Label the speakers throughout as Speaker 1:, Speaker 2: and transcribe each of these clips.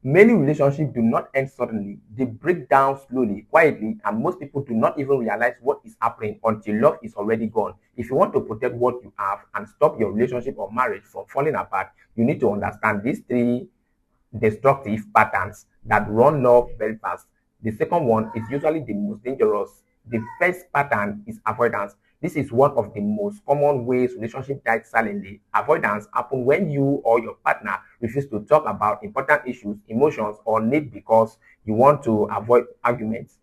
Speaker 1: Many relationships do not end suddenly. They break down slowly, quietly, and most people do not even realize what is happening until love is already gone. If you want to protect what you have and stop your relationship or marriage from falling apart, you need to understand these three destructive patterns that run love very fast. The second one is usually the most dangerous. The first pattern is avoidance. This is one of the most common ways relationship die silently. Avoidance happens when you or your partner refuse to talk about important issues, emotions, or need because you want to avoid arguments.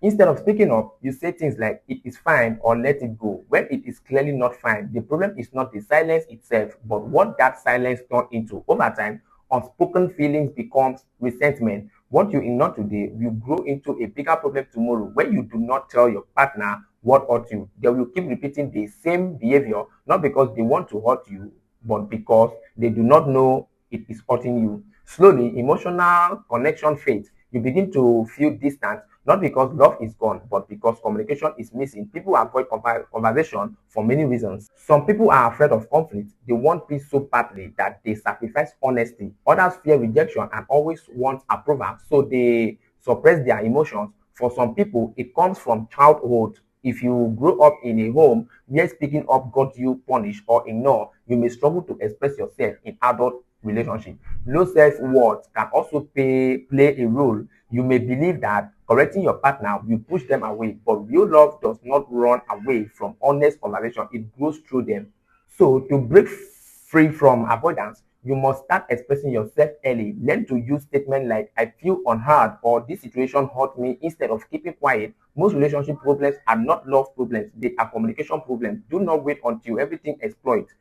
Speaker 1: Instead of speaking up, you say things like it is fine or let it go when it is clearly not fine. The problem is not the silence itself, but what that silence turns into. Over time, unspoken feelings becomes resentment. What you ignore today will grow into a bigger problem tomorrow. When you do not tell your partner what hurt you, they will keep repeating the same behavior, not because they want to hurt you, but because they do not know it is hurting you. Slowly, emotional connection fades. You begin to feel distant, not because love is gone, but because communication is missing. People avoid conversation for many reasons. Some people are afraid of conflict. They want peace so badly that they sacrifice honesty. Others fear rejection and always want approval, so they suppress their emotions. For some people, it comes from childhood. If you grow up in a home where speaking up got you punished or ignored, you may struggle to express yourself in adult relationship. Low self-worth can also play a role. You may believe that correcting your partner will push them away, but real love does not run away from honest conversation. It grows through them. So to break free from avoidance, you must start expressing yourself early. Learn to use statements like I feel unheard or this situation hurt me instead of keeping quiet. Most relationship problems are not love problems, they are communication problems. Do not wait until everything explodes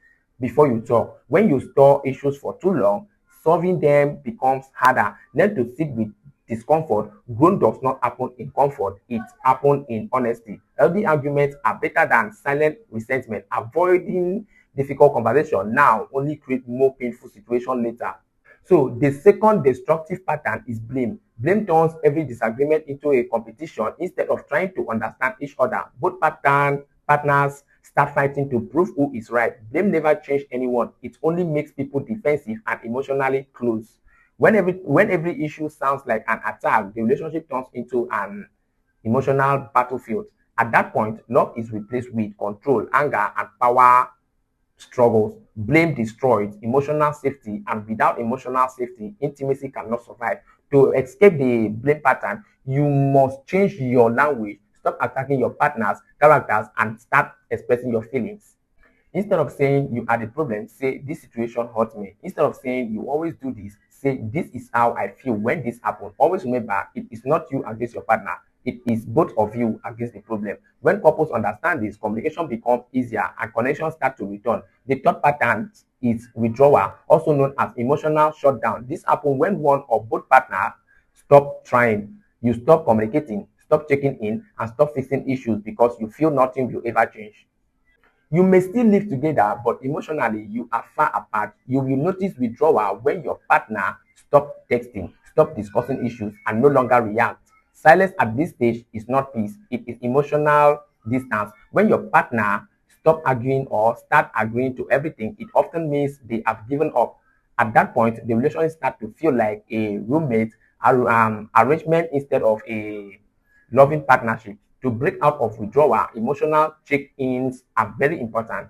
Speaker 1: before you talk. When you store issues for too long, solving them becomes harder. Learn to sit with discomfort. Growth does not happen in comfort, it happens in honesty. Healthy arguments are better than silent resentment. Avoiding difficult conversation now only creates more painful situation later. So the second destructive pattern is blame. Blame turns every disagreement into a competition instead of trying to understand each other. Both partners start fighting to prove who is right. Blame never changes anyone. It only makes people defensive and emotionally close. When every issue sounds like an attack, the relationship turns into an emotional battlefield. At that point, love is replaced with control, anger, and power struggles. Blame destroys emotional safety, and without emotional safety, intimacy cannot survive. To escape the blame pattern, you must change your language, stop attacking your partner's characters, and start expressing your feelings. Instead of saying you are the problem, say this situation hurts me. Instead of saying you always do this, say this is how I feel when this happens. Always remember it is not you against your partner. It is both of you against the problem. When couples understand this, communication becomes easier and connections start to return. The third pattern is withdrawal, also known as emotional shutdown. This happens when one or both partners stop trying. You stop communicating, stop checking in, and stop fixing issues because you feel nothing will ever change. You may still live together, but emotionally you are far apart. You will notice withdrawal when your partner stop texting, stop discussing issues, and no longer react. Silence at this stage is not peace, it is emotional distance. When your partner stop arguing or start agreeing to everything, it often means they have given up. At that point, the relationship start to feel like a roommate arrangement instead of a loving partnership. To break out of withdrawal, emotional check-ins are very important.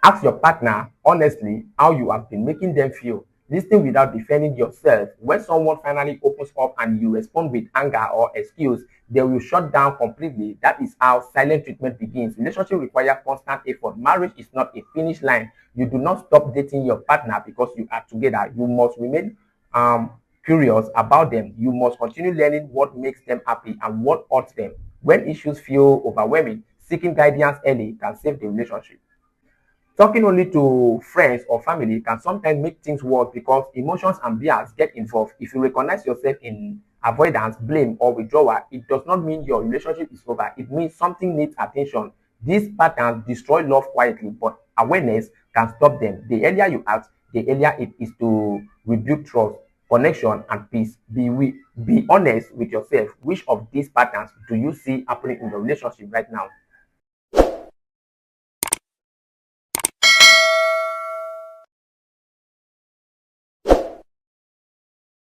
Speaker 1: Ask your partner honestly how you have been making them feel. Listen without defending yourself. When someone finally opens up and you respond with anger or excuse, they will shut down completely. That is how silent treatment begins. Relationship require constant effort. Marriage is not a finish line. You do not stop dating your partner because you are together. You must remain um, curious about them. You must continue learning what makes them happy and what hurts them. When issues feel overwhelming, seeking guidance early can save the relationship. Talking only to friends or family can sometimes make things worse because emotions and bias get involved. If you recognize yourself in avoidance, blame, or withdrawal, it does not mean your relationship is over. It means something needs attention. These patterns destroy love quietly, but awareness can stop them. The earlier you act, the earlier it is to rebuild trust, connection, and peace. Be honest with yourself. Which of these patterns do you see happening in your relationship right now?